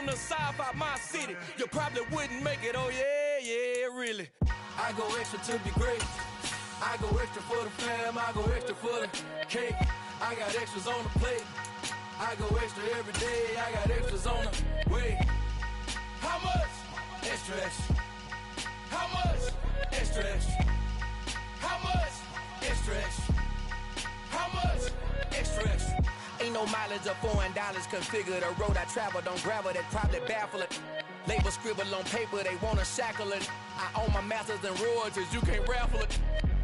the south out my city, you probably wouldn't make it. Oh yeah, yeah, really. I go extra to be great. I go extra for the fam. I go extra for the cake. I got extras on the plate. I go extra every day. I got extras on the way. How much? Extra, extra. How much? Extra, extra. How much? Extra, extra. How much? Extra, extra. Ain't no mileage of $4 configure the road I travel. Don't gravel, that probably baffle it. Label scribble on paper, they wanna shackle it. I own my masters and royalties, you can't raffle it.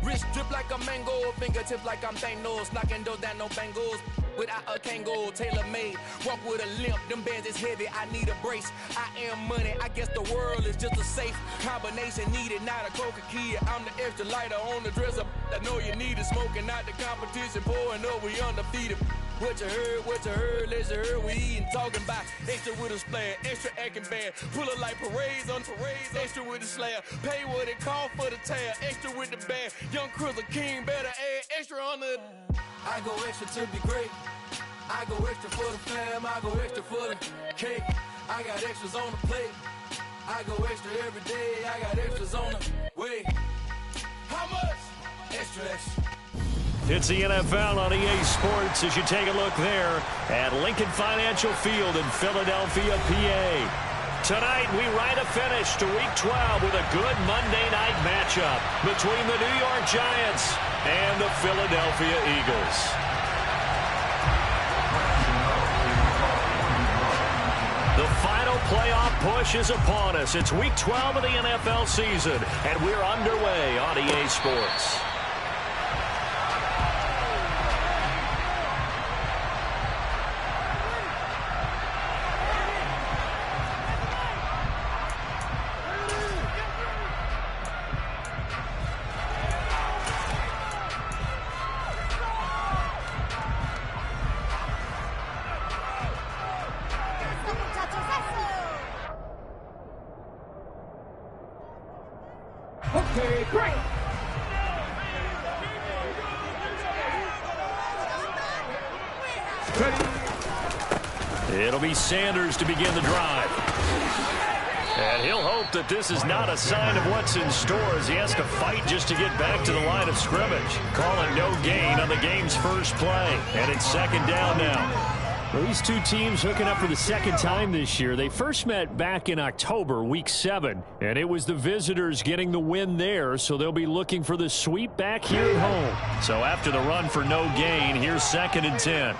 Wrist drip like a mango, fingertips like I'm Thanos, knocking those down, no bangles. Without a Kango, tailor-made, walk with a limp, them bands is heavy, I need a brace. I am money, I guess the world is just a safe combination needed, not a coca key. I'm the extra lighter on the dresser, I know you need it, smoking out the competition, pouring up, we undefeated. What you heard, let's heard, we eatin', talking about extra with a splash, extra acting bad, pull it like parades on parades, extra with the slab, pay what it cost for the tab, extra with the bag, young Cruiser King, better add extra on the. I go extra to be great. I go extra for the fam. I go extra for the cake. I got extras on the plate. I go extra every day. I got extras on the way. How much? Extra, extra. It's the NFL on EA Sports as you take a look there at Lincoln Financial Field in Philadelphia, PA. Tonight, we ride a finish to Week 12 with a good Monday night matchup between the New York Giants and the Philadelphia Eagles. The final playoff push is upon us. It's Week 12 of the NFL season, and we're underway on EA Sports. Okay, great. It'll be Sanders to begin the drive. And he'll hope that this is not a sign of what's in store as he has to fight just to get back to the line of scrimmage. Calling no gain on the game's first play. And it's second down now. Well, these two teams hooking up for the second time this year. They first met back in October, Week 7, and it was the visitors getting the win there, so they'll be looking for the sweep back here at home. So after the run for no gain, here's 2nd and 10.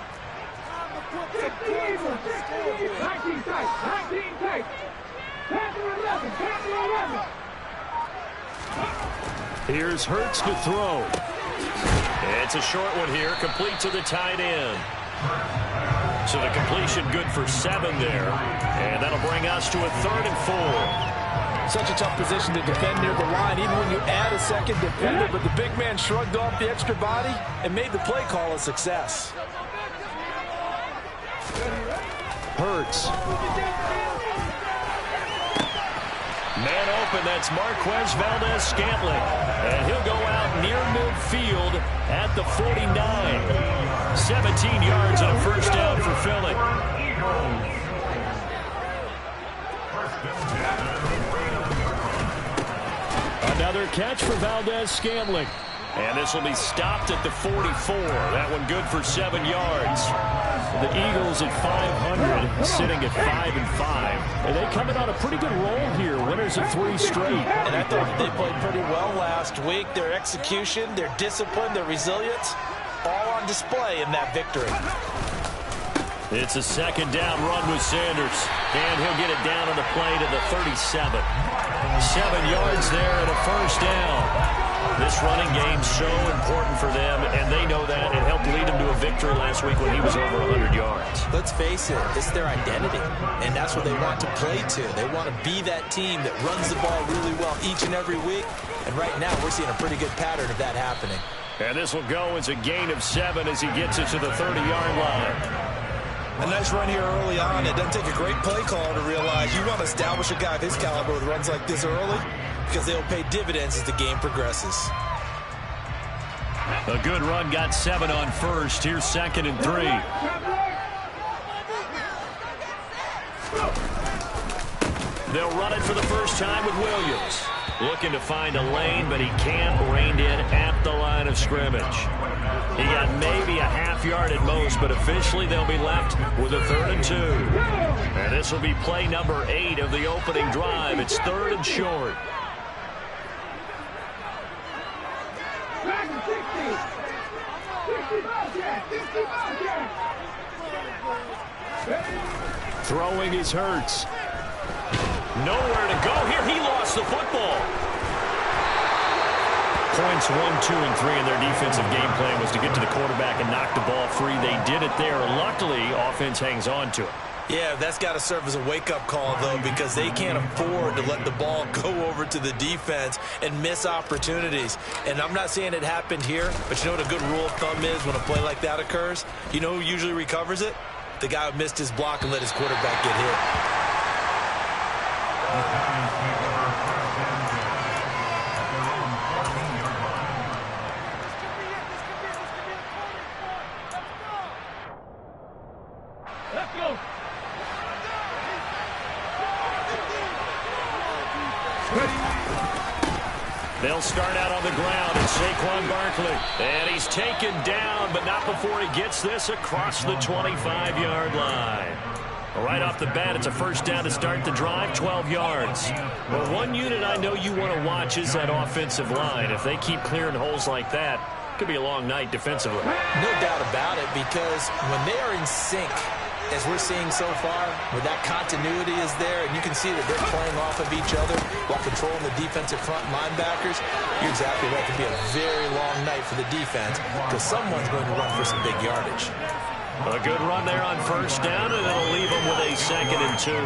Here's Hurts to throw. It's a short one here, complete to the tight end. So the completion good for 7 there. And that'll bring us to a 3rd and 4. Such a tough position to defend near the line, even when you add a second defender. But the big man shrugged off the extra body and made the play call a success. Hurts. Man open, that's Marquez Valdez-Scantling. And he'll go out near midfield at the 49. 17 yards and a first down for Philly. Another catch for Valdez-Scantling. And this will be stopped at the 44. That one good for 7 yards. The Eagles at 500, sitting at 5-5. And they coming on a pretty good roll here, winners of 3 straight. And I thought they played pretty well last week. Their execution, their discipline, their resilience, all on display in that victory. It's a second down run with Sanders. And he'll get it down on the play to the 37. 7 yards there and a first down. This running game's so important for them, and they know that. It helped lead them to a victory last week when he was over 100 yards. Let's face it, it's their identity, and that's what they want to play to. They want to be that team that runs the ball really well each and every week, and right now we're seeing a pretty good pattern of that happening. And this will go as a gain of 7 as he gets it to the 30-yard line. A nice run here early on. It doesn't take a great play caller to realize you want to establish a guy of his caliber with runs like this early because they'll pay dividends as the game progresses. A good run got 7 on first. Here's 2nd and 3. They'll run it for the first time with Williams. Looking to find a lane, but he can't. Reined in at the line of scrimmage. He got maybe a half yard at most, but officially they'll be left with a 3rd and 2. And this will be play number 8 of the opening drive. It's 3rd and short. Throwing is Hurts. Nowhere to go here. He lost the football. Points 1, 2, and 3 in their defensive game plan was to get to the quarterback and knock the ball free. They did it there. Luckily, offense hangs on to it. Yeah, that's got to serve as a wake-up call, though, because they can't afford to let the ball go over to the defense and miss opportunities. And I'm not saying it happened here, but you know what a good rule of thumb is when a play like that occurs? You know who usually recovers it? The guy who missed his block and let his quarterback get hit. They'll start out on the ground. It's Saquon Barkley. And he's taken down, but not before he gets this across the 25-yard line. Right off the bat, it's a first down to start the drive, 12 yards. Well, one unit I know you want to watch is that offensive line. If they keep clearing holes like that, it could be a long night defensively. No doubt about it, because when they are in sync, as we're seeing so far, where that continuity is there, and you can see that they're playing off of each other while controlling the defensive front linebackers, you're exactly right. It could be a very long night for the defense because someone's going to run for some big yardage. A good run there on first down, and it'll leave them with a 2nd and 2.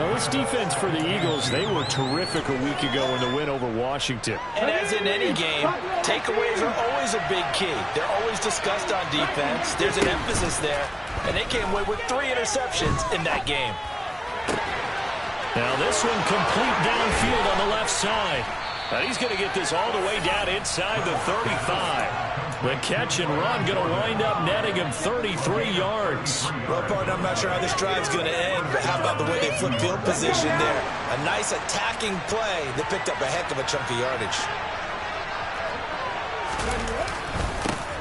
Now, this defense for the Eagles, they were terrific a week ago in the win over Washington. And as in any game, takeaways are always a big key. They're always discussed on defense. There's an emphasis there. And they came away with 3 interceptions in that game. Now this one complete downfield on the left side. And he's going to get this all the way down inside the 35. The catch and run going to wind up netting him 33 yards. Well, partner, I'm not sure how this drive's going to end, but how about the way they flip field position there? A nice attacking play that picked up a heck of a chunk of yardage.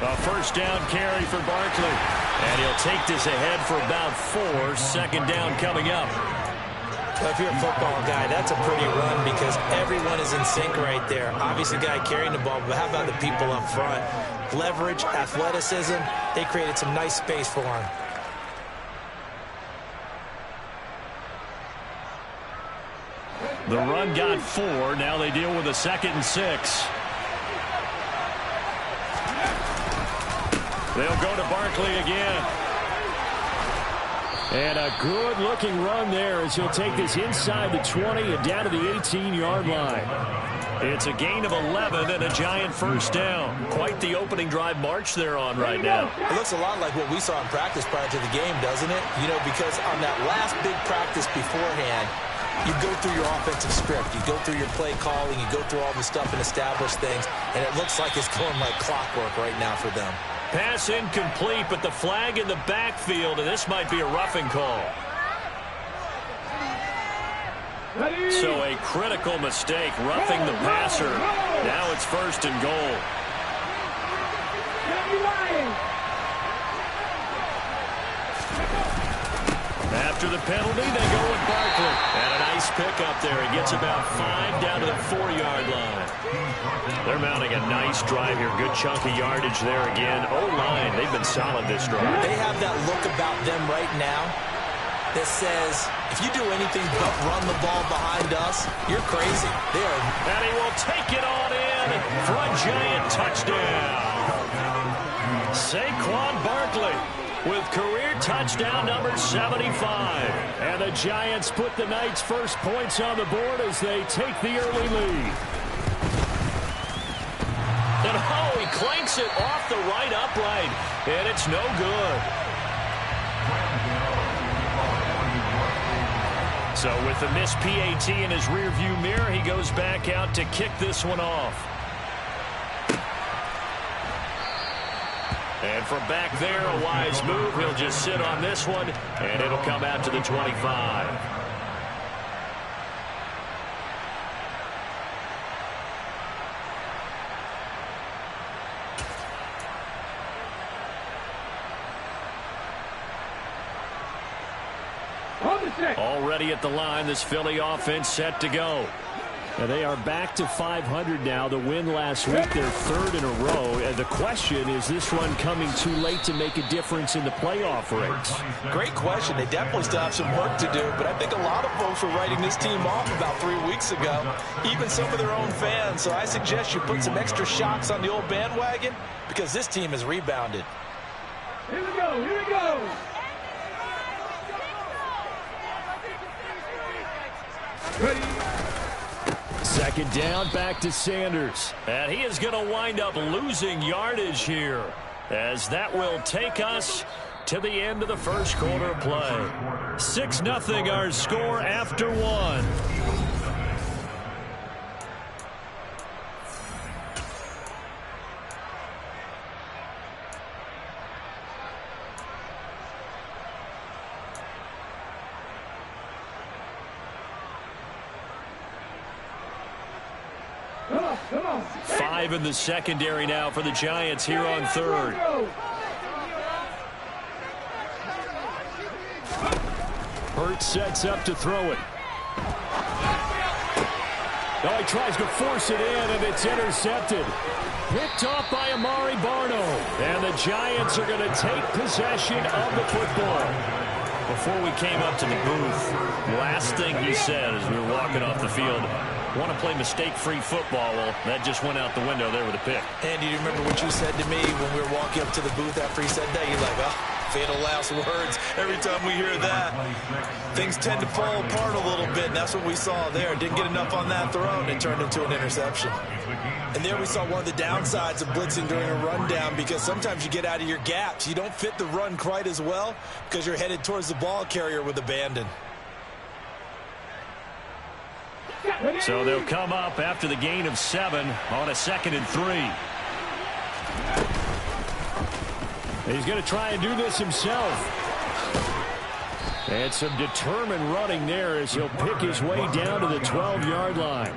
A first down carry for Barkley. And he'll take this ahead for about 4. 2nd down coming up. Well, if you're a football guy, that's a pretty run because everyone is in sync right there. Obviously, the guy carrying the ball, but how about the people up front? Leverage, athleticism, they created some nice space for him. The run got 4. Now they deal with a 2nd and 6. They'll go to Barkley again. And a good-looking run there as he'll take this inside the 20 and down to the 18-yard line. It's a gain of 11 and a giant first down. Quite the opening drive march they're on right now. It looks a lot like what we saw in practice prior to the game, doesn't it? You know, because on that last big practice beforehand, you go through your offensive script. You go through your play calling. You go through all the stuff and establish things. And it looks like it's going like clockwork right now for them. Pass incomplete, but the flag in the backfield, and this might be a roughing call. So a critical mistake, roughing the passer. Now it's 1st and goal. After the penalty, they go with Barkley. And a nice pick up there. He gets about 5 down to the 4-yard line. They're mounting a nice drive here. Good chunk of yardage there again. O-line, they've been solid this drive. They have that look about them right now that says, if you do anything but run the ball behind us, you're crazy. And he will take it on in for a giant touchdown. Saquon Barkley with career touchdown number 75. And the Giants put the night's first points on the board as they take the early lead. And oh, he clanks it off the right upright, and it's no good. So with the missed PAT in his rearview mirror, he goes back out to kick this one off. And from back there, a wise move. He'll just sit on this one, and it'll come out to the 25. Already at the line, this Philly offense set to go. And they are back to 500 now. The win last week, their third in a row. And the question, is this run coming too late to make a difference in the playoff race? Great question. They definitely still have some work to do, but I think a lot of folks were writing this team off about 3 weeks ago, even some of their own fans. So I suggest you put some extra shocks on the old bandwagon because this team has rebounded. Here we go. Here we go. Ready. Second down, back to Sanders. And he is going to wind up losing yardage here, as that will take us to the end of the first quarter of play. 6-0 our score after one. Come on. 5 in the secondary now for the Giants here on third. Hurts sets up to throw it. Oh, he tries to force it in, and it's intercepted. Picked off by Amari Barno. And the Giants are going to take possession of the football. Before we came up to the booth, last thing he said as we were walking off the field, want to play mistake-free football. Well, that just went out the window there with a pick. And do you remember what you said to me when we were walking up to the booth after he said that? You're like, oh, fatal last words. Every time we hear that, things tend to fall apart a little bit, and that's what we saw there. Didn't get enough on that throw, and it turned into an interception. And there we saw one of the downsides of blitzing during a rundown, because sometimes you get out of your gaps. You don't fit the run quite as well because you're headed towards the ball carrier with abandon. So they'll come up after the gain of 7 on a 2nd and 3. He's going to try and do this himself. And some determined running there as he'll pick his way down to the 12-yard line.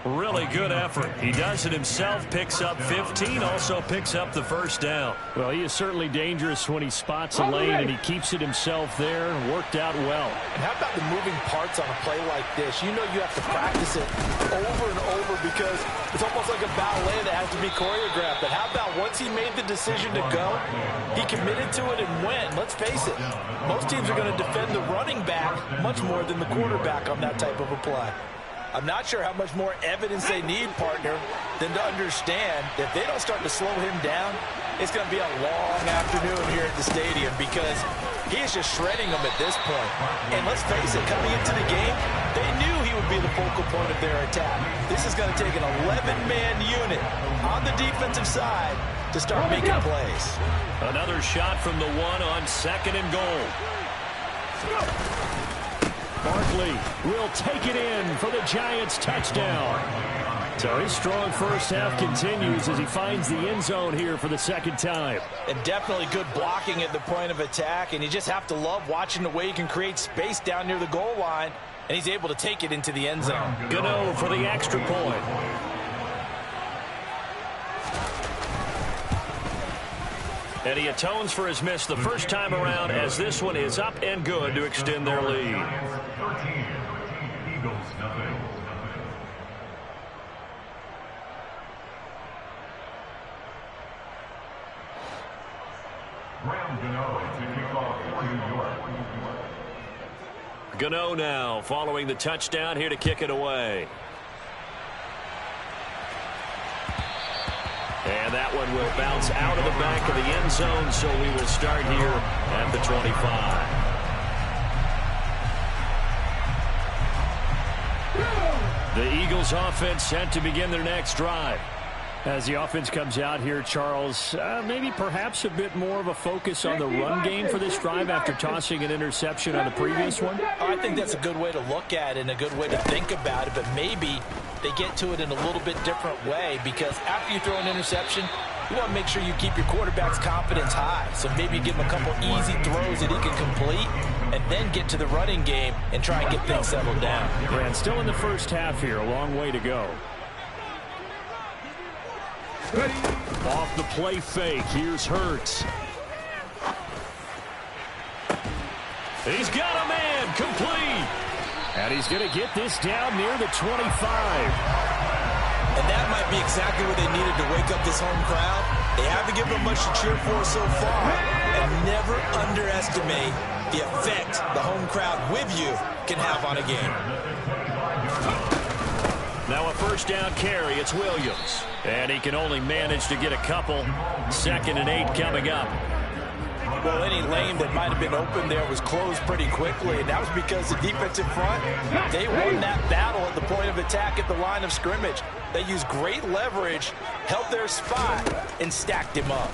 Really good effort. He does it himself, picks up 15, also picks up the first down. Well, he is certainly dangerous when he spots a lane, and he keeps it himself there and worked out well. And how about the moving parts on a play like this? You know you have to practice it over and over because it's almost like a ballet that has to be choreographed. But how about once he made the decision to go, he committed to it and went. Let's face it, most teams are going to defend the running back much more than the quarterback on that type of a play. I'm not sure how much more evidence they need, partner, than to understand that if they don't start to slow him down, it's going to be a long afternoon here at the stadium because he is just shredding them at this point. And let's face it, coming into the game, they knew he would be the focal point of their attack. This is going to take an 11-man unit on the defensive side to start making plays. Another shot from the 1 on 2nd and goal. Barkley will take it in for the Giants touchdown. So his strong first half continues as he finds the end zone here for the 2nd time. And definitely good blocking at the point of attack, and you just have to love watching the way he can create space down near the goal line, and he's able to take it into the end zone. Gano for the extra point. And he atones for his miss the first time around as this one is up and good to extend their lead. Gano now following the touchdown here to kick it away. And that one will bounce out of the back of the end zone, so we will start here at the 25. The Eagles offense set to begin their next drive. As the offense comes out here, Charles, maybe perhaps a bit more of a focus on the run game for this drive after tossing an interception on the previous one? I think that's a good way to look at it and a good way to think about it, but maybe they get to it in a little bit different way because after you throw an interception, you want to make sure you keep your quarterback's confidence high. So maybe give him a couple easy throws that he can complete and then get to the running game and try and get things settled down. And still in the first half here, a long way to go. Ready. Off the play fake, here's Hurts. He's got a man, And he's going to get this down near the 25. And that might be exactly what they needed to wake up this home crowd. They haven't given them much to cheer for so far. And never underestimate the effect the home crowd with you can have on a game. Now a first down carry. It's Williams. And he can only manage to get a couple. 2nd and 8 coming up. Well, any lane that might have been open there was closed pretty quickly, and that was because the defensive front, they won that battle at the point of attack at the line of scrimmage. They used great leverage, held their spot, and stacked him up.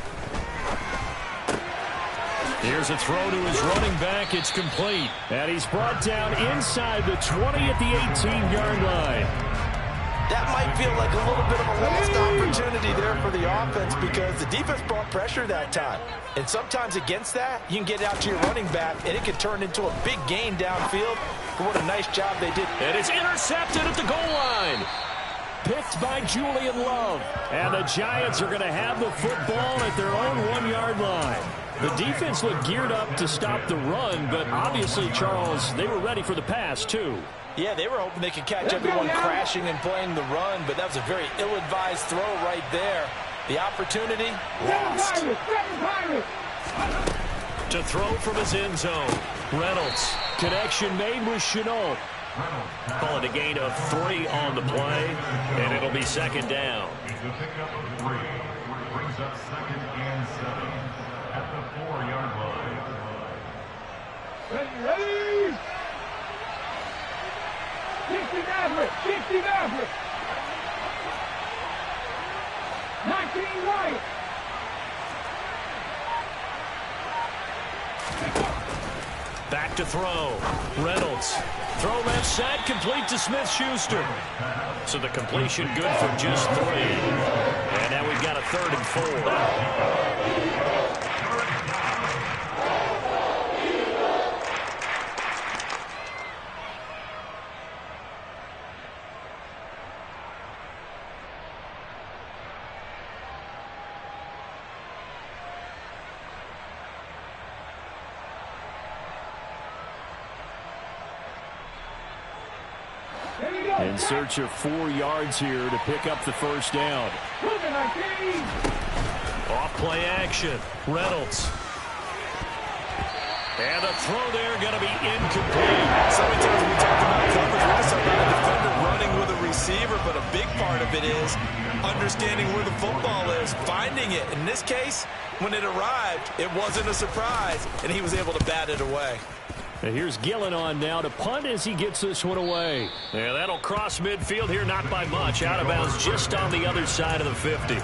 Here's a throw to his running back. It's complete. And he's brought down inside the 20 at the 18-yard line. That might feel like a little bit of a lost opportunity there for the offense because the defense brought pressure that time. And sometimes against that, you can get out to your running back, and it can turn into a big gain downfield. But what a nice job they did. And it's intercepted at the goal line. Picked by Julian Love. And the Giants are going to have the football at their own 1-yard line. The defense looked geared up to stop the run, but obviously, Charles, they were ready for the pass, too. Yeah, they were hoping they could catch everyone crashing and playing the run, but that was a very ill-advised throw right there. The opportunity lost. To throw from his end zone. Reynolds. Connection made with Chenault. Call it a gain of 3 on the play, and it'll be 2nd down. Brings up 2nd and 7 at the 4-yard line. Ready? 60 Maverick, 60 Maverick. 19 right. Back to throw. Reynolds. Throw left side, complete to Smith-Schuster. So the completion good for just 3. And now we've got a 3rd and 4. In search of 4 yards here to pick up the first down. Off play action. Reynolds. And a throw there going to be incomplete. So many times we talk about coverage, we just talk about a defender running with a receiver, but a big part of it is understanding where the football is, finding it. In this case, when it arrived, it wasn't a surprise, and he was able to bat it away. And here's Gillen on now to punt as he gets this one away. Yeah, that'll cross midfield here, not by much. Out of bounds just on the other side of the 50.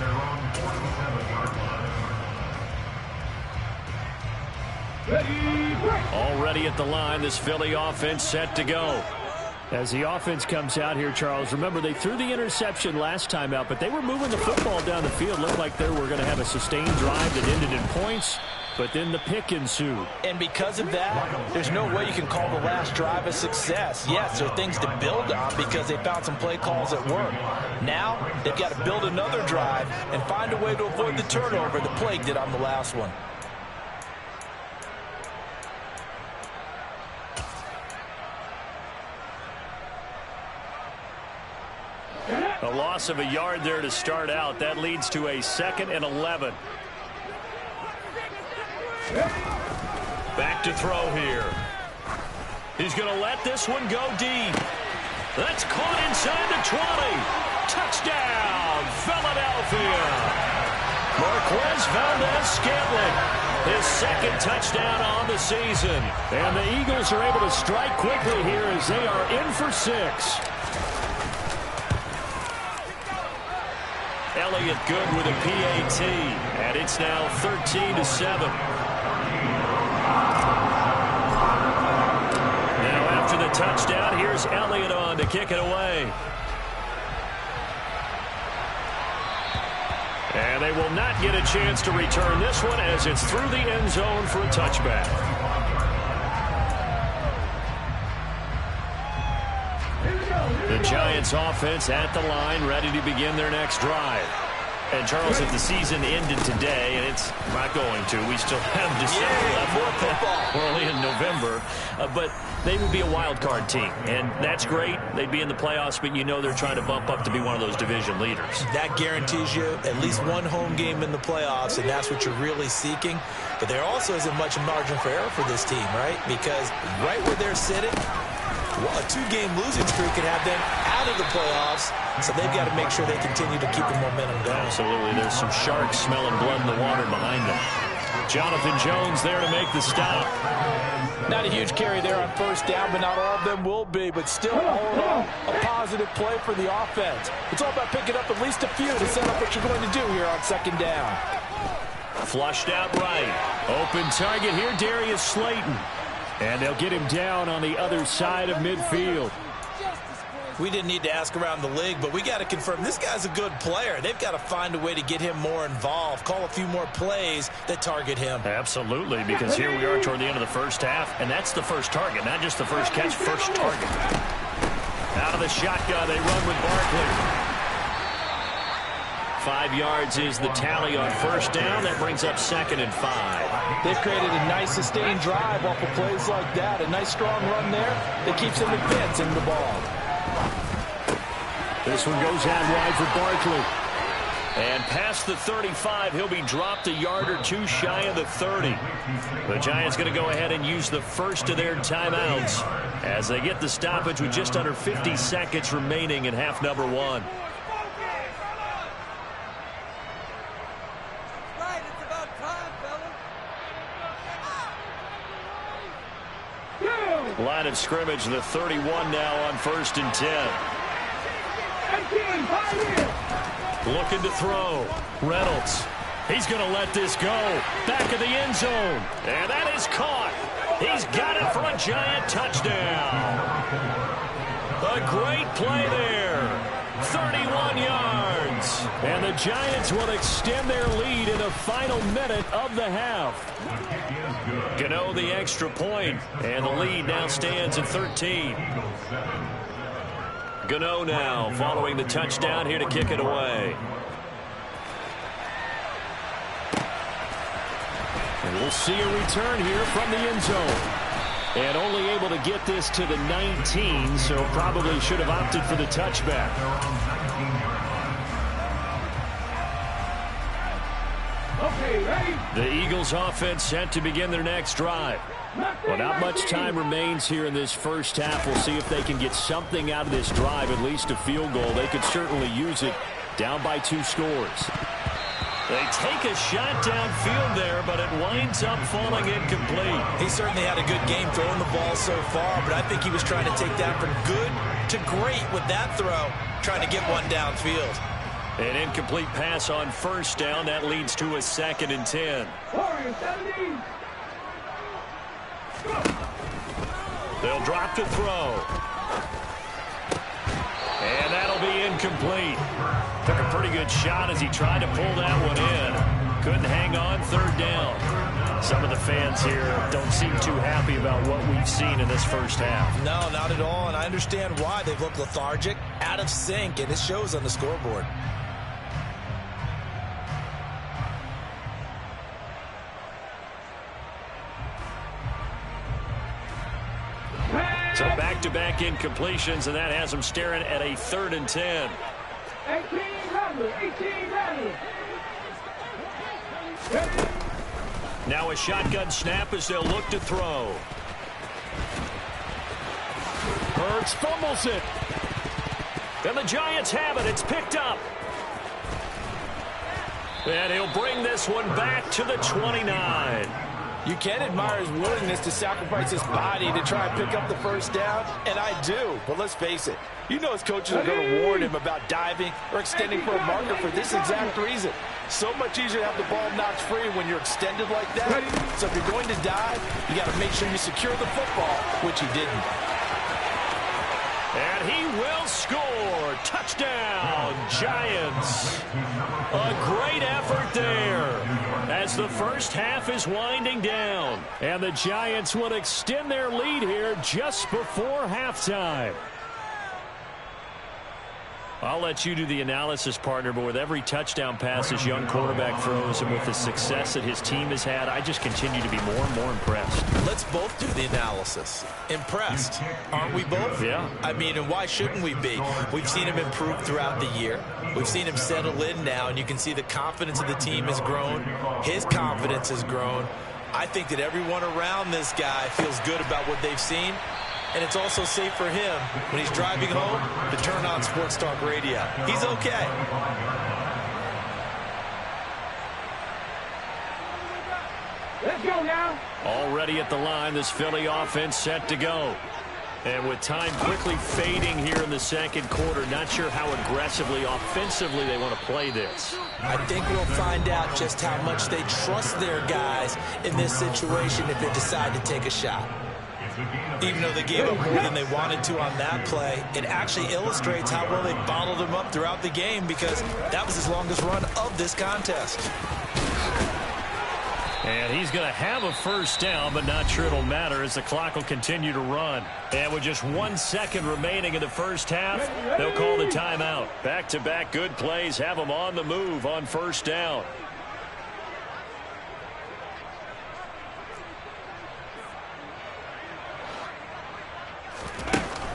Already at the line, this Philly offense set to go. As the offense comes out here, Charles, remember they threw the interception last time out, but they were moving the football down the field. Looked like they were going to have a sustained drive that ended in points. But then the pick ensued. And because of that, there's no way you can call the last drive a success. Yes, there are things to build on because they found some play calls that work. Now, they've got to build another drive and find a way to avoid the turnover the plague did on the last one. A loss of a yard there to start out. That leads to a 2nd and 11. Back to throw here. He's going to let this one go deep. That's caught inside the 20. Touchdown, Philadelphia. Marquez Valdez-Scantling, his 2nd touchdown on the season. And the Eagles are able to strike quickly here as they are in for 6. Elliott good with a PAT, and it's now 13-7. Now after the touchdown, here's Elliott on to kick it away. And they will not get a chance to return this one as it's through the end zone for a touchback. The Giants offense at the line, ready to begin their next drive. And, Charles, if the season ended today, and it's not going to, we still have December left. More football. We're only in November. But they would be a wild card team, and that's great. They'd be in the playoffs, but you know they're trying to bump up to be one of those division leaders. That guarantees you at least one home game in the playoffs, and that's what you're really seeking. But there also isn't much margin for error for this team, right? Because right where they're sitting, a 2-game losing streak could have them out of the playoffs, so they've got to make sure they continue to keep the momentum going. Absolutely. There's some sharks smelling blood in the water behind them. Jonathan Jones there to make the stop. Not a huge carry there on first down, but not all of them will be. But still, all in all, a positive play for the offense. It's all about picking up at least a few to set up what you're going to do here on second down. Flushed out right. Open target here, Darius Slayton. And they'll get him down on the other side of midfield. We didn't need to ask around the league, but we got to confirm this guy's a good player. They've got to find a way to get him more involved, call a few more plays that target him. Absolutely, because here we are toward the end of the first half, and that's the first target, not just the first catch, first target. Out of the shotgun, they run with Barkley. 5 yards is the tally on first down. That brings up 2nd and 5. They've created a nice sustained drive off of plays like that. A nice strong run there that keeps them advancing the ball. This one goes out wide for Barkley. And past the 35, he'll be dropped a yard or two shy of the 30. The Giants going to go ahead and use the first of their timeouts as they get the stoppage with just under 50 seconds remaining in half number 1. Line of scrimmage, the 31 now on 1st and 10. Looking to throw. Reynolds. He's going to let this go. Back of the end zone. And that is caught. He's got it for a Giant touchdown. A great play there. 31 yards. And the Giants will extend their lead in the final minute of the half. Gano the extra point, and the lead now stands at 13. Gano now following the touchdown here to kick it away. And we'll see a return here from the end zone. And only able to get this to the 19, so probably should have opted for the touchback. Okay, ready? The Eagles offense set to begin their next drive. Well, not much time remains here in this first half. We'll see if they can get something out of this drive, at least a field goal. They could certainly use it, down by 2 scores. They take a shot downfield there, but it winds up falling incomplete. He certainly had a good game throwing the ball so far, but I think he was trying to take that from good to great with that throw, trying to get one downfield. An incomplete pass on first down. That leads to a 2nd and 10. They'll drop to throw. And that'll be incomplete. Took a pretty good shot as he tried to pull that one in. Couldn't hang on, 3rd down. Some of the fans here don't seem too happy about what we've seen in this first half. No, not at all, and I understand why. They've looked lethargic, out of sync, and it shows on the scoreboard. So back-to-back incompletions, and that has them staring at a 3rd and 10. 18 Now a shotgun snap as they'll look to throw. Hurts fumbles it. And the Giants have it. It's picked up. And he'll bring this one back to the 29. You can admire his willingness to sacrifice his body to try and pick up the first down, and I do. But let's face it, you know his coaches are going to warn him about diving or extending for a marker for this exact reason. So much easier to have the ball knocked free when you're extended like that. So if you're going to dive, you got to make sure you secure the football, which he didn't. And he will score. Touchdown, Giants. A great effort there as the first half is winding down. And the Giants will extend their lead here just before halftime. I'll let you do the analysis, partner, but with every touchdown pass his young quarterback throws and with the success that his team has had, I just continue to be more and more impressed. Let's both do the analysis. Impressed. Aren't we both? Yeah. I mean, and why shouldn't we be? We've seen him improve throughout the year. We've seen him settle in now, and you can see the confidence of the team has grown. His confidence has grown. I think that everyone around this guy feels good about what they've seen. And it's also safe for him when he's driving home to turn on Sports Talk Radio. He's okay. Let's go now. Already at the line, this Philly offense set to go. And with time quickly fading here in the second quarter, not sure how aggressively, offensively they want to play this. I think we'll find out just how much they trust their guys in this situation if they decide to take a shot. Even though they gave up more than they wanted to on that play, it actually illustrates how well they bottled them up throughout the game because that was his longest run of this contest. And he's going to have a first down, but not sure it'll matter as the clock will continue to run. And with just 1 second remaining in the first half, they'll call the timeout. Back-to-back good plays have them on the move on first down.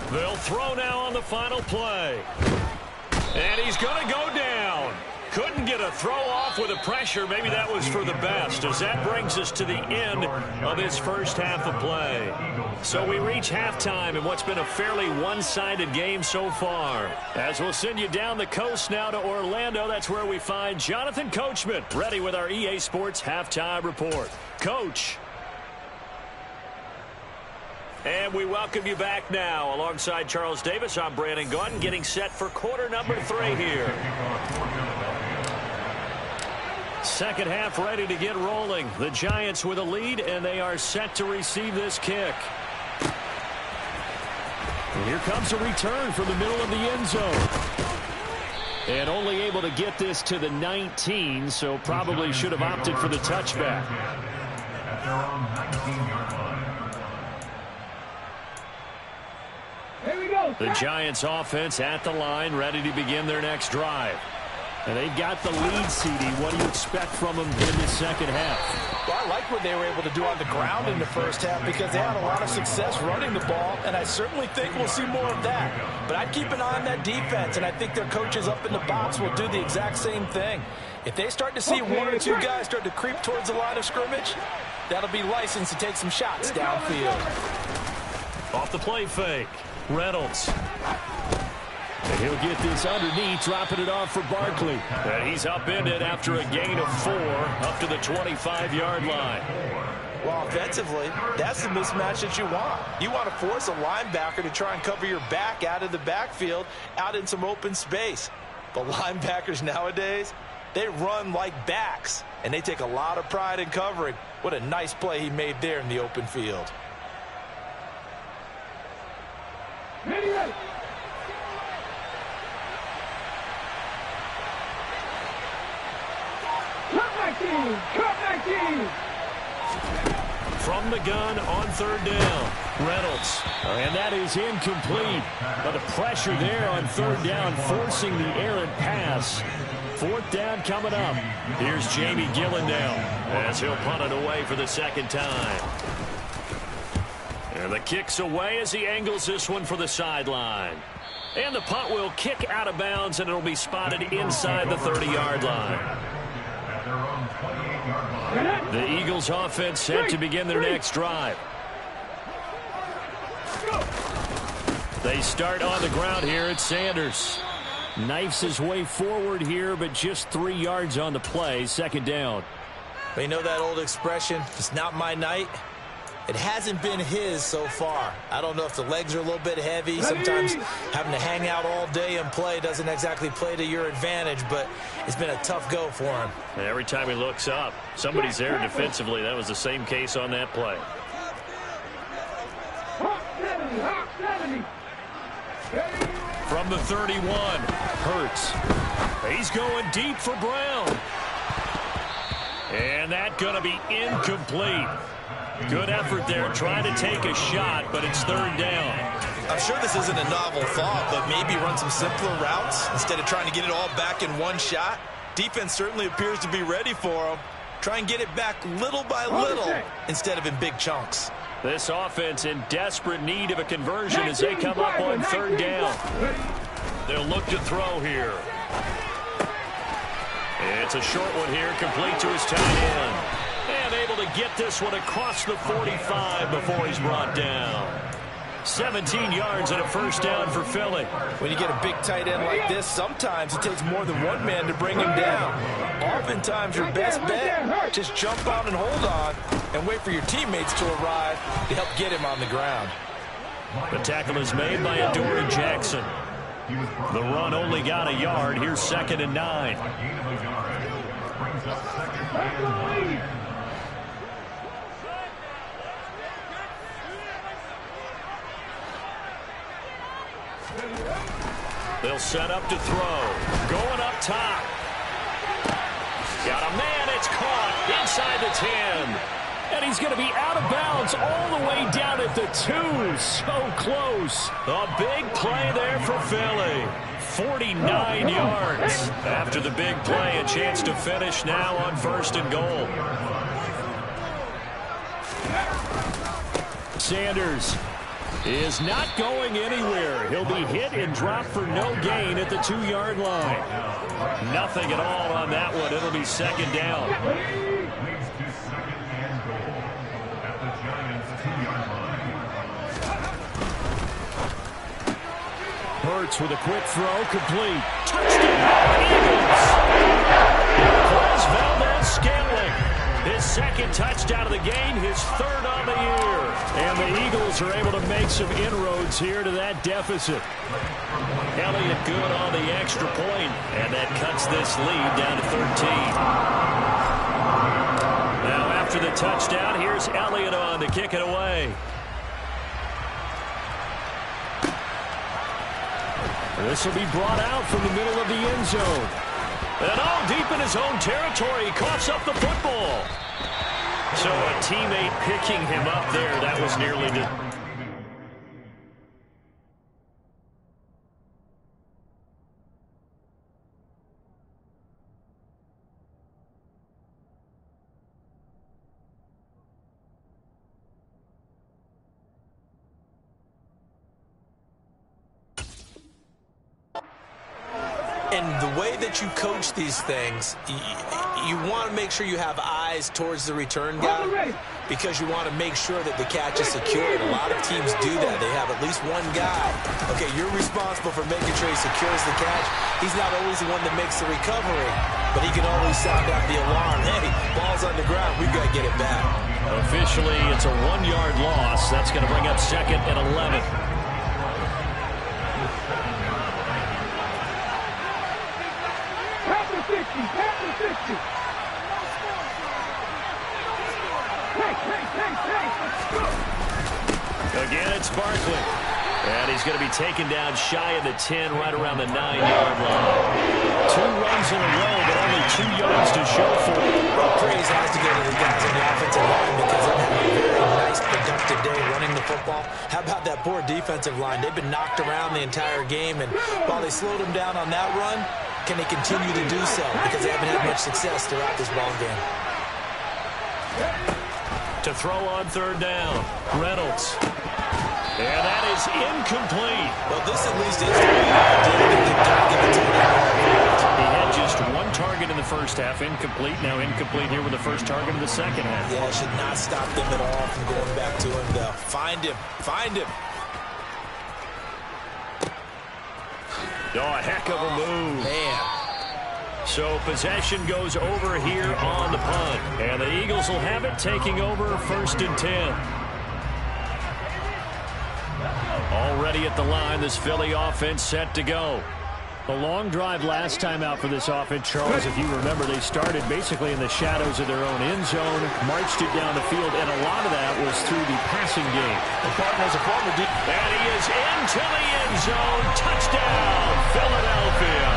They'll throw now on the final play. And he's going to go down. Couldn't get a throw off with the pressure. Maybe that was for the best, as that brings us to the end of this first half of play. So we reach halftime in what's been a fairly one-sided game so far. As we'll send you down the coast now to Orlando, that's where we find Jonathan Coachman, ready with our EA Sports Halftime Report. Coach. And we welcome you back now. Alongside Charles Davis, I'm Brandon Gaudin, getting set for quarter number 3 here. Second half ready to get rolling. The Giants with a lead, and they are set to receive this kick. And here comes a return from the middle of the end zone. And only able to get this to the 19, so probably should have opted for the touchback. At their own 19-yard line. Here we go. The Giants offense at the line, ready to begin their next drive. And they've got the lead, CD. What do you expect from them in the second half? Well, I like what they were able to do on the ground in the first half because they had a lot of success running the ball, and I certainly think we'll see more of that. But I'd keep an eye on that defense, and I think their coaches up in the box will do the exact same thing. If they start to see one or two guys start to creep towards the line of scrimmage, that'll be licensed to take some shots downfield. Off the play fake, Reynolds. And he'll get this underneath, dropping it off for Barkley. And he's upended after a gain of 4 up to the 25-yard line. Well, offensively, that's the mismatch that you want. You want to force a linebacker to try and cover your back out of the backfield, out in some open space. But linebackers nowadays, they run like backs, and they take a lot of pride in covering. What a nice play he made there in the open field. Ready. Cut 19. From the gun on third down, Reynolds. And that is incomplete. But the pressure there on third down, forcing the errant pass. Fourth down coming up. Here's Jamie Gillandale as he'll punt it away for the second time. And the kick's away as he angles this one for the sideline. And the punt will kick out of bounds, and it'll be spotted inside the 30-yard line. The Eagles offense set to begin their next drive. They start on the ground here at Sanders. Knifes his way forward here, but just 3 yards on the play. Second down. You know that old expression, it's not my night? It hasn't been his so far. I don't know if the legs are a little bit heavy. Sometimes having to hang out all day and play doesn't exactly play to your advantage, but it's been a tough go for him. And every time he looks up, somebody's there defensively. That was the same case on that play. From the 31, Hurts. He's going deep for Brown. And that's going to be incomplete. Good effort there, trying to take a shot, but it's third down. I'm sure this isn't a novel thought, but maybe run some simpler routes instead of trying to get it all back in one shot. Defense certainly appears to be ready for them. Try and get it back little by little instead of in big chunks. This offense in desperate need of a conversion as they come up on third down. They'll look to throw here. It's a short one here, complete to his tight end. And able to get this one across the 45 before he's brought down. 17 yards and a first down for Philly. When you get a big tight end like this, sometimes it takes more than one man to bring him down. Oftentimes, your best bet, just jump out and hold on and wait for your teammates to arrive to help get him on the ground. The tackle is made by Adoree Jackson. The run only got a yard. Here's 2nd and 9. They'll set up to throw. Going up top. Got a man. It's caught inside the 10. And he's going to be out of bounds all the way down at the 2. So close. A big play there for Philly. 49 yards. After the big play, a chance to finish now on 1st and goal. Sanders is not going anywhere. He'll be hit and dropped for no gain at the 2-yard line. Nothing at all on that one. It'll be 2nd down. Leads to 2nd and goal at the Giants' 2-yard line. Hurts with a quick throw, complete. Touchdown, Eagles! Plays Valdez-Scantling. His 2nd touchdown of the game, his 3rd on the year. And the Eagles are able to make some inroads here to that deficit. Elliott good on the extra point, and that cuts this lead down to 13. Now after the touchdown, here's Elliott on to kick it away. This will be brought out from the middle of the end zone. And all deep in his own territory, he coughs up the football. So a teammate picking him up there, that was nearly the... And the way that you coach these things, you want to make sure you have eyes towards the return guy because you want to make sure that the catch is secured. A lot of teams do that. They have at least one guy. Okay, you're responsible for making sure he secures the catch. He's not always the one that makes the recovery, but he can always sound out the alarm. Hey, ball's on the ground. We've got to get it back. Officially, it's a 1-yard loss. That's going to bring up 2nd and 11. Again, it's Barkley. And he's going to be taken down shy of the 10, right around the 9-yard line. 2 runs in a row, but only 2 yards to show for it. Well, praise has to go to the guys on the offensive line because they're having a very nice, productive day running the football. How about that poor defensive line? They've been knocked around the entire game, and while they slowed them down on that run, can they continue to do so? Because they haven't had much success throughout this ball game. To throw on 3rd down, Reynolds. And that is incomplete. Well, this at least is the way I did it. They've got to give it to him. He had just 1 target in the first half, incomplete. Now incomplete here with the first target of the second half. Yeah, it should not stop them at all from going back to him, though. Find him. Find him. Oh, a heck of a move. Man. So possession goes over here on the punt. And the Eagles will have it, taking over 1st and 10. Already at the line, this Philly offense set to go. A long drive last time out for this offense, Charles. If you remember, they started basically in the shadows of their own end zone, marched it down the field, and a lot of that was through the passing game. The partner's a former deep. And he is into the end zone. Touchdown, Philadelphia.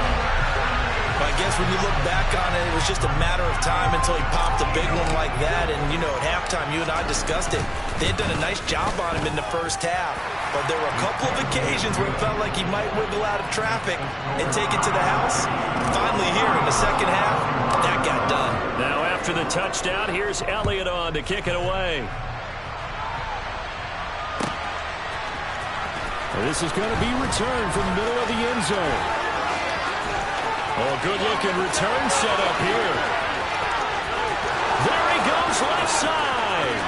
My guess when you look back on it, it was just a matter of time until he popped a big one like that. And, you know, at halftime, you and I discussed it. They had done a nice job on him in the first half. But there were a couple of occasions where it felt like he might wiggle out of traffic and take it to the house. Finally here in the second half, that got done. Now after the touchdown, here's Elliott on to kick it away. This is going to be returned from the middle of the end zone. Oh, good-looking return set up here. There he goes, left side.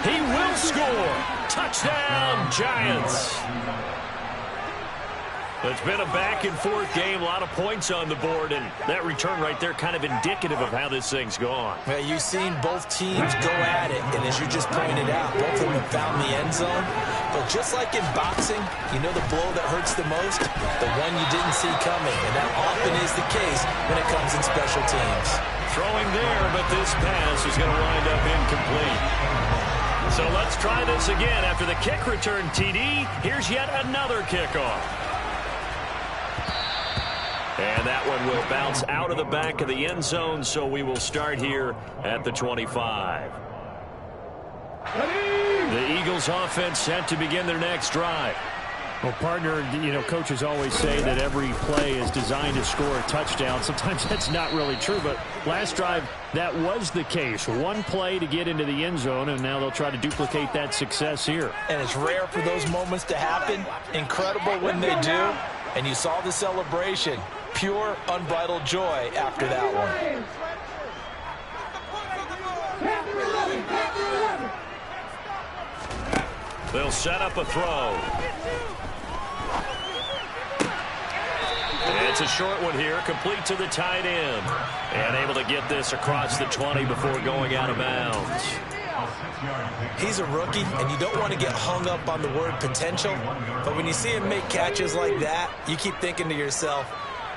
He will score. Touchdown, Giants. It's been a back-and-forth game, a lot of points on the board, and that return right there kind of indicative of how this thing's gone. Well, you've seen both teams go at it, and as you just pointed out, both of them have found the end zone. But just like in boxing, you know the blow that hurts the most? The one you didn't see coming, and that often is the case when it comes in special teams. Throwing there, but this pass is going to wind up incomplete. So let's try this again. After the kick return TD, here's yet another kickoff. And that one will bounce out of the back of the end zone, so we will start here at the 25. The Eagles offense set to begin their next drive. Well, partner, you know, coaches always say that every play is designed to score a touchdown. Sometimes that's not really true, but last drive, that was the case. One play to get into the end zone, and now they'll try to duplicate that success here. And it's rare for those moments to happen. Incredible when they do. And you saw the celebration. Pure, unbridled joy after that one. They'll set up a throw. And it's a short one here, complete to the tight end. And able to get this across the 20 before going out of bounds. He's a rookie, and you don't want to get hung up on the word potential. But when you see him make catches like that, you keep thinking to yourself,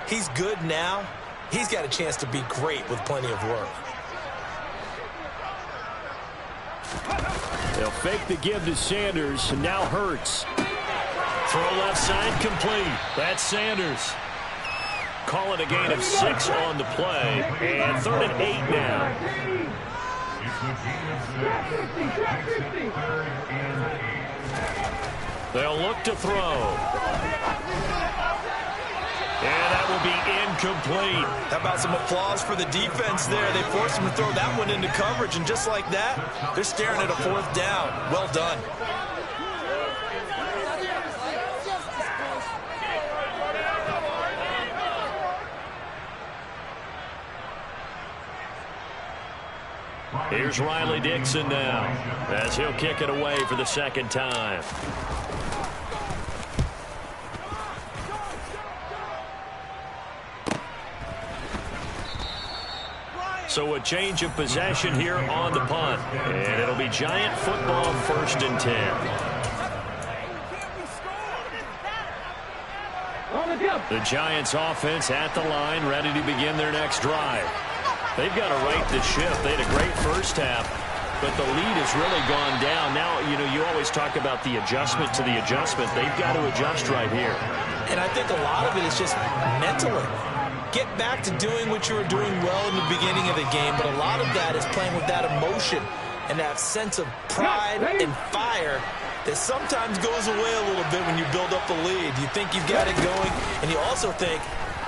he's good now. He's got a chance to be great with plenty of work. They'll fake the give to Sanders, and now Hurts. Throw left side complete. That's Sanders. Call it a gain of 6 on the play, and 3rd and 8 now. They'll look to throw. And that will be incomplete. How about some applause for the defense there? They forced him to throw that one into coverage, and just like that, they're staring at a 4th down. Well done. Here's Riley Dixon now, as he'll kick it away for the 2nd time. So a change of possession here on the punt. And it'll be Giant football, 1st and 10. The Giants offense at the line, ready to begin their next drive. They've got to right the ship. They had a great first half, but the lead has really gone down. Now, you know, you always talk about the adjustment to the adjustment. They've got to adjust right here. And I think a lot of it is just mentally. Get back to doing what you were doing well in the beginning of the game, but a lot of that is playing with that emotion and that sense of pride and fire that sometimes goes away a little bit when you build up the lead. You think you've got it going, and you also think,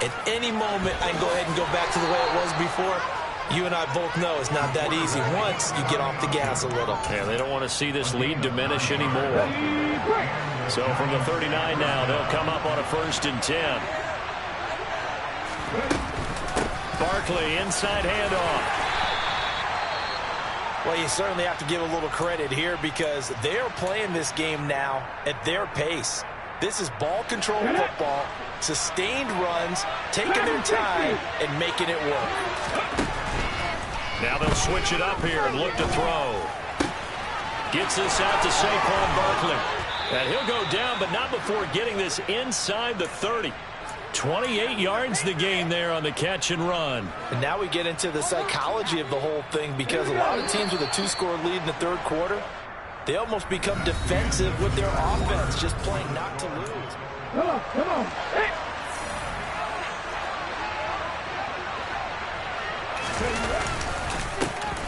at any moment, I can go ahead and go back to the way it was before. You and I both know it's not that easy once you get off the gas a little. Yeah, they don't want to see this lead diminish anymore. So from the 39 now, they'll come up on a 1st and 10. Barkley, inside handoff. Well, you certainly have to give a little credit here because they are playing this game now at their pace. This is ball control football, sustained runs, taking their time, and making it work. Now they'll switch it up here and look to throw. Gets this out to Saquon Barkley. And he'll go down, but not before getting this inside the 30. 28 yards the gain there on the catch and run. And now we get into the psychology of the whole thing because a lot of teams with a 2-score lead in the 3rd quarter, they almost become defensive with their offense, just playing not to lose. Come on, come on. Hey.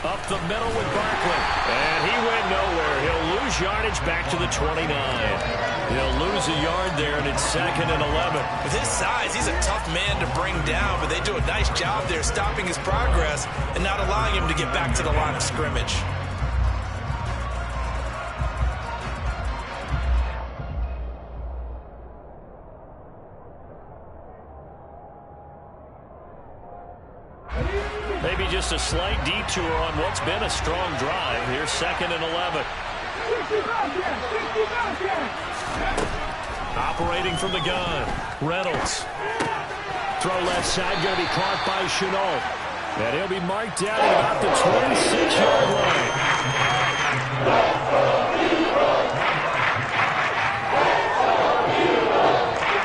Up the middle with Barkley. And he went nowhere. He'll lose yardage back to the 29. He'll lose a yard there, and it's 2nd and 11. With his size, he's a tough man to bring down, but they do a nice job there stopping his progress and not allowing him to get back to the line of scrimmage. Maybe just a slight detour on what's been a strong drive. Here's 2nd and 11. Operating from the gun, Reynolds. Throw left side, going to be caught by Chenault. And he'll be marked down at about the 26-yard line.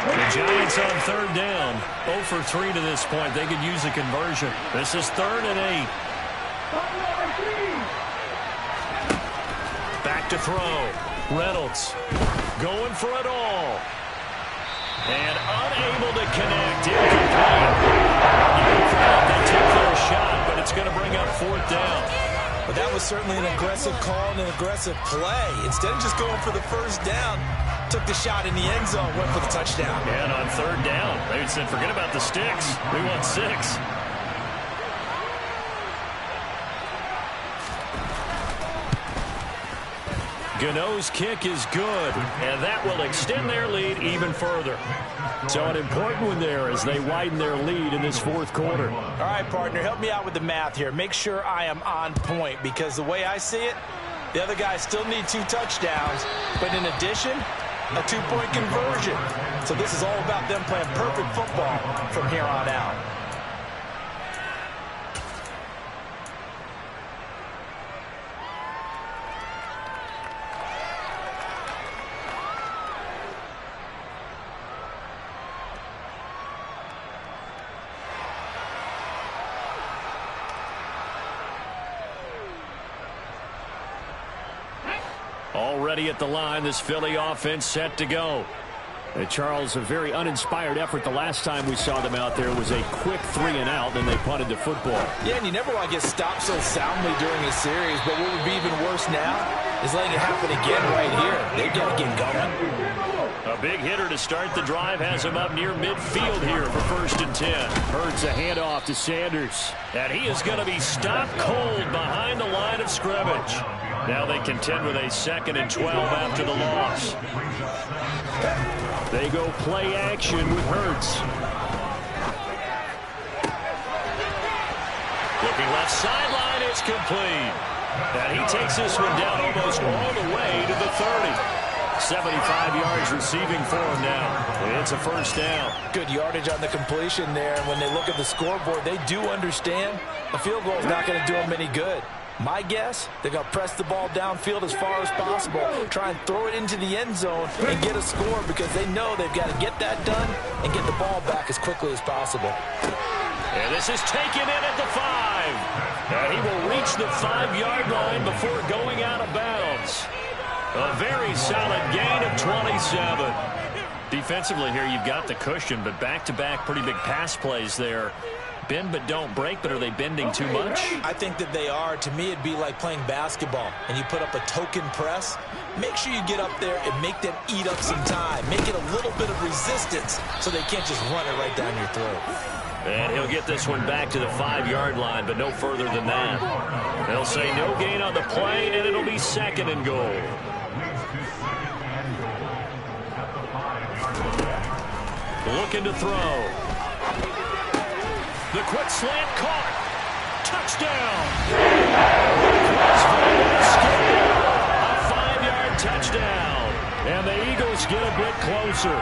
The Giants on 3rd down. 0 for 3 to this point. They could use a conversion. This is 3rd and 8. Back to throw. Reynolds going for it all. And unable to connect. Incomplete. They took their shot, but it's going to bring up 4th down. But that was certainly an aggressive call and an aggressive play. Instead of just going for the first down, took the shot in the end zone, went for the touchdown. And on 3rd down, they said, forget about the sticks. We want 6. Gano's kick is good, and that will extend their lead even further. So an important one there as they widen their lead in this 4th quarter. All right, partner, help me out with the math here. Make sure I am on point, because the way I see it, the other guys still need 2 touchdowns, but in addition, a 2-point conversion. So this is all about them playing perfect football from here on out. Already at the line, this Philly offense set to go. Charles, a very uninspired effort. The last time we saw them out there was a quick 3 and out, then they punted the football. Yeah, and you never want to get stopped so soundly during a series, but what would be even worse now is letting it happen again right here. They've got to get going. A big hitter to start the drive has him up near midfield here for 1st and 10. Hurts a handoff to Sanders. And he is going to be stopped cold behind the line of scrimmage. Now they contend with a 2nd and 12 after the loss. They go play action with Hurts. Looking left sideline, it's complete. And he takes this one down almost all the way to the 30. 75 yards receiving for him now. It's a 1st down. Good yardage on the completion there. And when they look at the scoreboard, they do understand a field goal is not going to do them any good. My guess, they're going to press the ball downfield as far as possible, try and throw it into the end zone and get a score, because they know they've got to get that done and get the ball back as quickly as possible. And this is taken in at the 5. And he will reach the 5-yard line before going out of bounds. A very solid gain of 27. Defensively here, you've got the cushion, but back-to-back pretty big pass plays there. Bend but don't break, but are they bending too much? I think that they are. To me, it'd be like playing basketball, and you put up a token press. Make sure you get up there and make them eat up some time. Make it a little bit of resistance so they can't just run it right down your throat. And he'll get this one back to the 5-yard line, but no further than that. They'll say no gain on the play, and it'll be 2nd and goal. Looking to throw. The quick slant caught. Touchdown. A 5-yard touchdown. And the Eagles get a bit closer.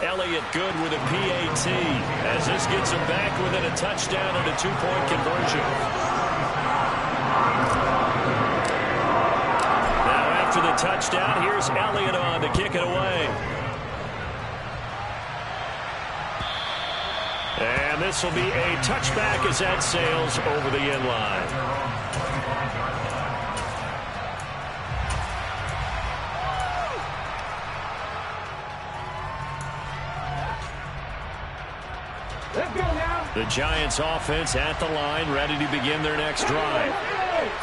Elliott good with a PAT as this gets him back within a touchdown and a 2-point conversion. After the touchdown, here's Elliott on to kick it away. And this will be a touchback as that sails over the end line. The Giants offense at the line, ready to begin their next drive.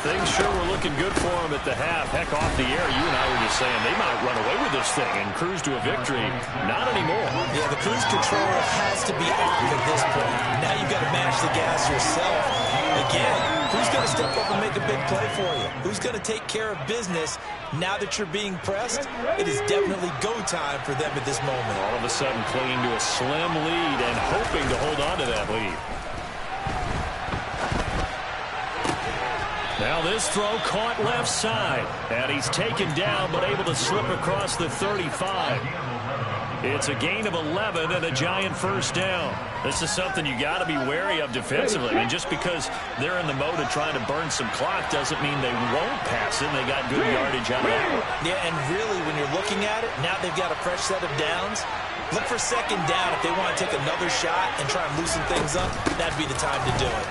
Things sure were looking good for them at the half. Heck, off the air, you and I were just saying they might run away with this thing and cruise to a victory. Not anymore. Yeah, the cruise control has to be off at this point. Now you've got to manage the gas yourself. Again, who's going to step up and make a big play for you? Who's going to take care of business now that you're being pressed? It is definitely go time for them at this moment. All of a sudden clinging to a slim lead and hoping to hold on to that lead. Now this throw caught left side. And he's taken down but able to slip across the 35. It's a gain of 11 and a Giant first down. This is something you got to be wary of defensively. I mean, just because they're in the mode of trying to burn some clock doesn't mean they won't pass it. They got good yardage out of it. Yeah, and really, when you're looking at it, now they've got a fresh set of downs. Look for second down if they want to take another shot and try and loosen things up. That'd be the time to do it.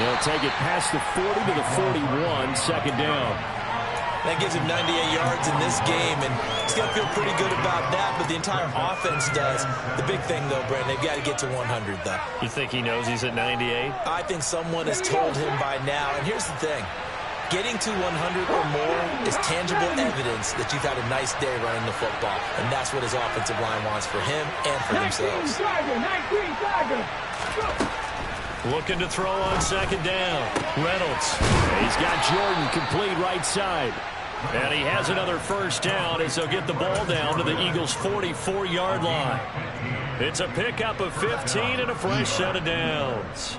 They'll take it past the 40 to the 41, second down. That gives him 98 yards in this game, and he's going to feel pretty good about that, but the entire offense does. The big thing, though, Brandon, they've got to get to 100, though. You think he knows he's at 98? I think someone has told him by now, and here's the thing. Getting to 100 or more is tangible evidence that you've had a nice day running the football, and that's what his offensive line wants for him and for themselves. Looking to throw on second down. Reynolds. He's got Jordan complete right side. And he has another first down as they'll get the ball down to the Eagles' 44-yard line. It's a pickup of 15 and a fresh set of downs.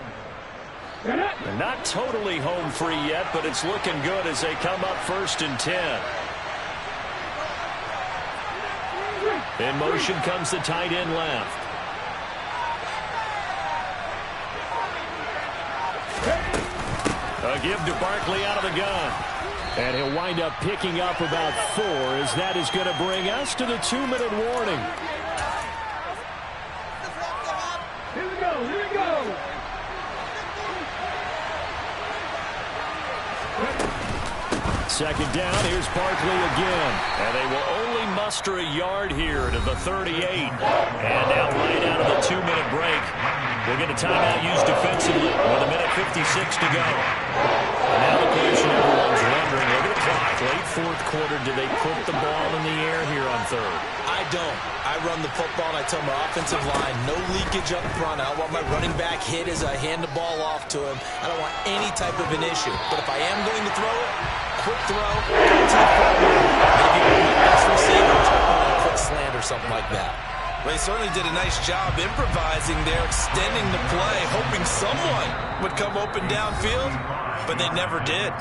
They're not totally home free yet, but it's looking good as they come up first and 10. In motion comes the tight end left. A give to Barkley out of the gun. And he'll wind up picking up about 4 as that is going to bring us to the 2-minute warning. Here we go, here we go. Second down, here's Barkley again. And they will only muster a yard here to the 38. And now right out of the 2-minute break, we'll get a timeout used defensively with a minute 56 to go. And now the question everyone's wondering, look at the clock. Late fourth quarter, do they put the ball in the air here on third? I don't. I run the football, and I tell my offensive line, no leakage up front. I don't want my running back hit as I hand the ball off to him. I don't want any type of an issue. But if I am going to throw it, quick throw, to the front, maybe one of my best receivers, a quick slant or something like that. Well, he certainly did a nice job improvising there, extending the play, hoping someone would come open downfield, but they never did.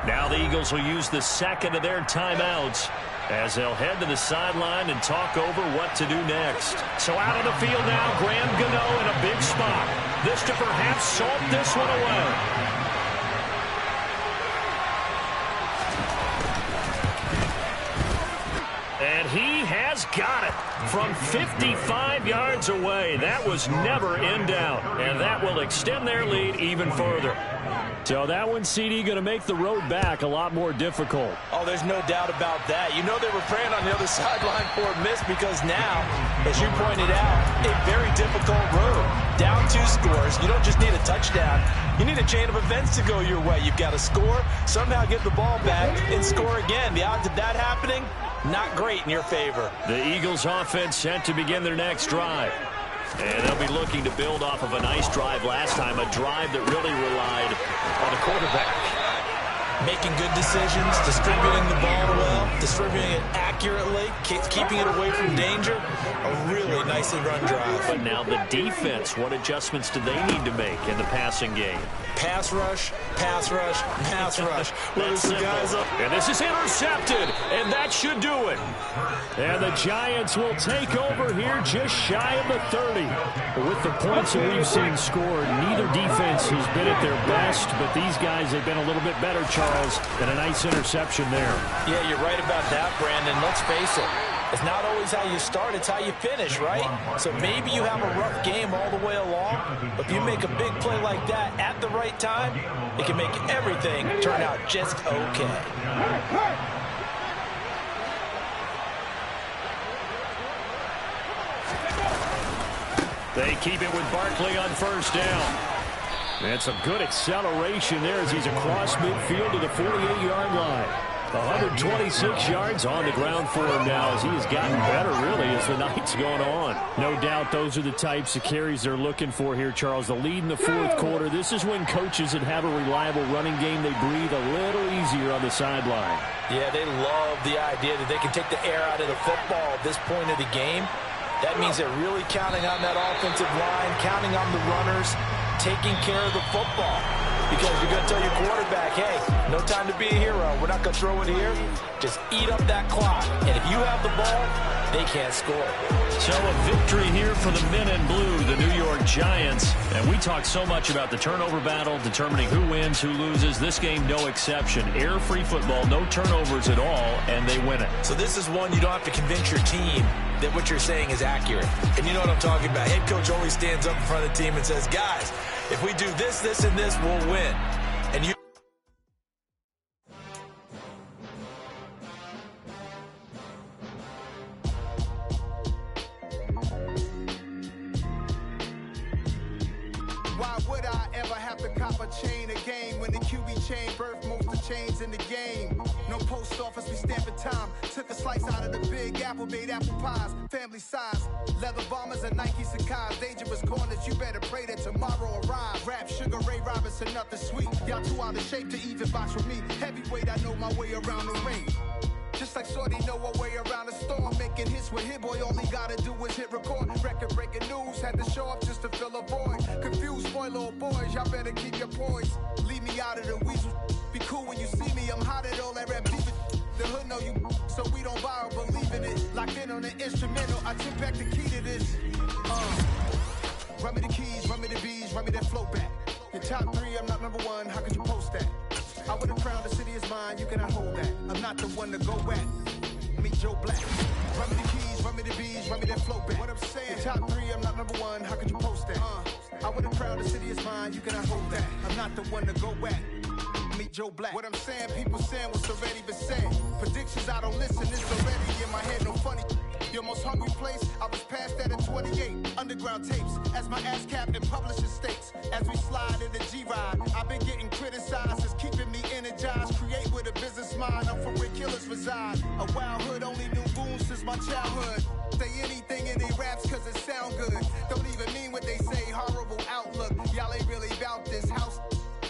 Now the Eagles will use the second of their timeouts as they'll head to the sideline and talk over what to do next. So out on the field now, Graham Gano in a big spot. This to perhaps salt this one away. And he has got it from 55 yards away. That was never in doubt, and that will extend their lead even further. So that one, CD, going to make the road back a lot more difficult. Oh, there's no doubt about that. You know they were praying on the other sideline for a miss because now, as you pointed out, a very difficult road. Down 2 scores. You don't just need a touchdown. You need a chain of events to go your way. You've got to score, somehow get the ball back, and score again. The odds of that happening, not great in your favor. The Eagles offense set to begin their next drive. And they'll be looking to build off of a nice drive last time, a drive that really relied on the quarterback. Making good decisions, distributing the ball well, distributing it accurately, keeping it away from danger. A really nicely run drive. But now the defense, what adjustments do they need to make in the passing game? Pass rush, pass rush, pass rush. That's some guys up. And this is intercepted, and that should do it. And the Giants will take over here just shy of the 30. With the points that we've seen scored, neither defense has been at their best, but these guys have been a little bit better, Charles, and a nice interception there. Yeah, you're right about that, Brandon. Let's face it. It's not always how you start, it's how you finish, right? So maybe you have a rough game all the way along, but if you make a big play like that at the right time, it can make everything turn out just okay. They keep it with Barkley on first down. And some good acceleration there as he's across midfield to the 48-yard line. 126 yards on the ground for him now as he has gotten better, really, as the night's gone on. No doubt those are the types of carries they're looking for here, Charles. The lead in the fourth quarter. This is when coaches that have a reliable running game, they breathe a little easier on the sideline. Yeah, they love the idea that they can take the air out of the football at this point of the game. That means they're really counting on that offensive line, counting on the runners, taking care of the football. Because you're going to tell your quarterback, hey, no time to be a hero. We're not going to throw it here. Just eat up that clock. And if you have the ball, they can't score. So a victory here for the men in blue, the New York Giants. And we talk so much about the turnover battle, determining who wins, who loses. This game, no exception. Air-free football, no turnovers at all, and they win it. So this is one you don't have to convince your team that what you're saying is accurate. And you know what I'm talking about. Head coach always stands up in front of the team and says, guys, if we do this, this, and this, we'll win. And you Why would I ever have to cop a chain again when the QB chain birthed most of chains in the game? No post office, we stamping time. Took a slice out of the big apple, made apple pies, family size. Leather bombers and Nike Sacai's. Dangerous corners, you better pray that tomorrow arrives. Rap, Sugar Ray Robinson, nothing sweet. Y'all too out of shape to even box with me. Heavyweight, I know my way around the ring. Just like Shorty know her way around the storm. Making hits with Hit Boy, all he gotta do is hit record. Record breaking news, had to show up just to fill a void. Confused boy, little boys, y'all better keep your poise. Leave me out of the weasel. Be cool when you see me, I'm hot at all that rap beef. The hood know you, so we don't borrow, believe in it. Locked in on the instrumental, I took back the key to this. Run me the keys, run me the bees, run me that flow back. Your top three, I'm not number one, how could you post that? I would have crowned the city is mine, you cannot hold that. I'm not the one to go at. Meet Joe Black. Run me the keys, run me the bees, run me that flow back. What I'm saying, your top three, I'm not number one, how could you post that? I would have crowned the city is mine, you cannot hold that. I'm not the one to go at. Meet Joe Black. What I'm saying, people saying what's already been said. Predictions, I don't listen, it's already in my head, no funny. Your most hungry place, I was past that at 28. Underground tapes, as my ass capped in publishing states. As we slide in the G-Ride, I've been getting criticized, it's keeping me energized. Create with a business mind, I'm from where killers reside. A wild hood, only knew boom since my childhood. Say anything in they raps cause it sound good. Don't even mean what they say, horrible outlook. Y'all ain't really about this house.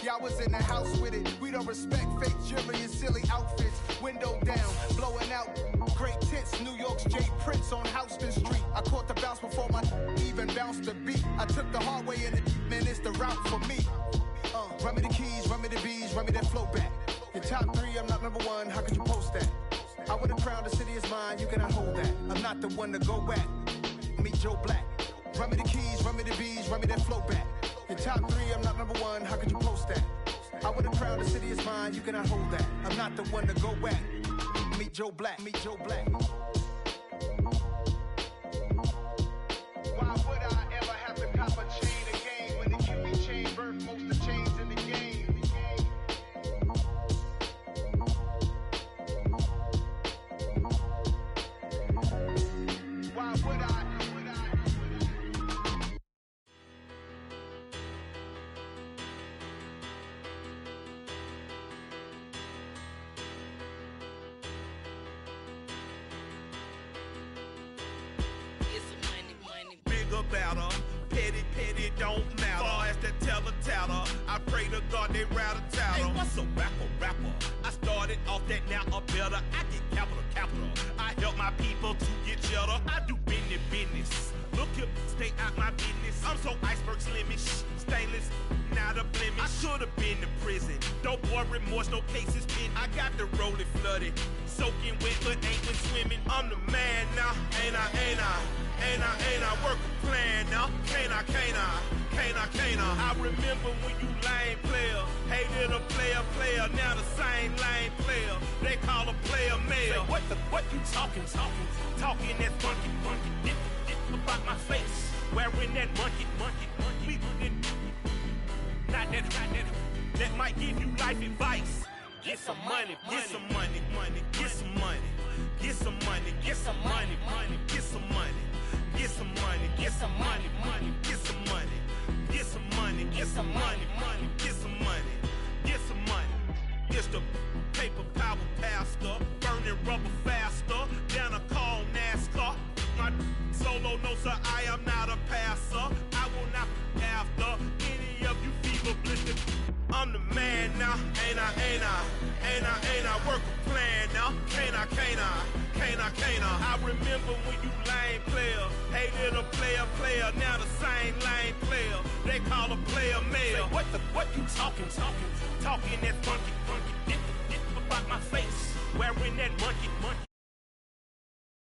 Y'all was in the house with it. We don't respect fake jewelry and silly outfits. Window down, blowing out great tits. New York's J. Prince on Houston Street. I caught the bounce before my even bounced the beat. I took the hard way in it, man, it's the route for me. Run me the keys, run me the bees, run me that flow back. Your top three, I'm not number one, how could you post that? I would have crowned the city is mine, you cannot hold that. I'm not the one to go at. Meet Joe Black. Run me the keys, run me the bees, run me that flow back. Your top three, I'm not number one, how could you post that? I would have crowned the city is mine, you cannot hold that. I'm not the one to go at. Meet Joe Black, meet Joe Black. Why would I ever have to cop a chain again when the QB chain birthed most of chains in the game? Why would I? Better, petty don't matter. Far as the teller, I pray to God they rattle tattle. Hey, what's a rapper? I started off that, now I'm better. I get capital. I help my people to get cheddar. I do business. Look here, stay out my business. I'm so iceberg slimish, stainless, not a blemish. I should have been to prison. Don't boy remorse, no cases pinned. I got the rolling flooded, soaking wet, but ain't been swimming. I'm the man now, ain't I? Work a plan now, can't I? I remember when you lame player, hated a player, now the same lame player. They call a player male. Say, what you talking that funky, about my face, wearing that monkey. Not that might give you life advice. Get some money. money, get some money, get some money, get some money. It's the paper power pastor, burning rubber faster than a call NASCAR. My solo, no sir, I am not a passer. I will not be after any of you fever blistered. I'm the man now, ain't I work a plan now, can't I? I remember when you lame player, hated a player, now the same lame player, they call a player male. What you talking that funky, get about my face, wearing that monkey.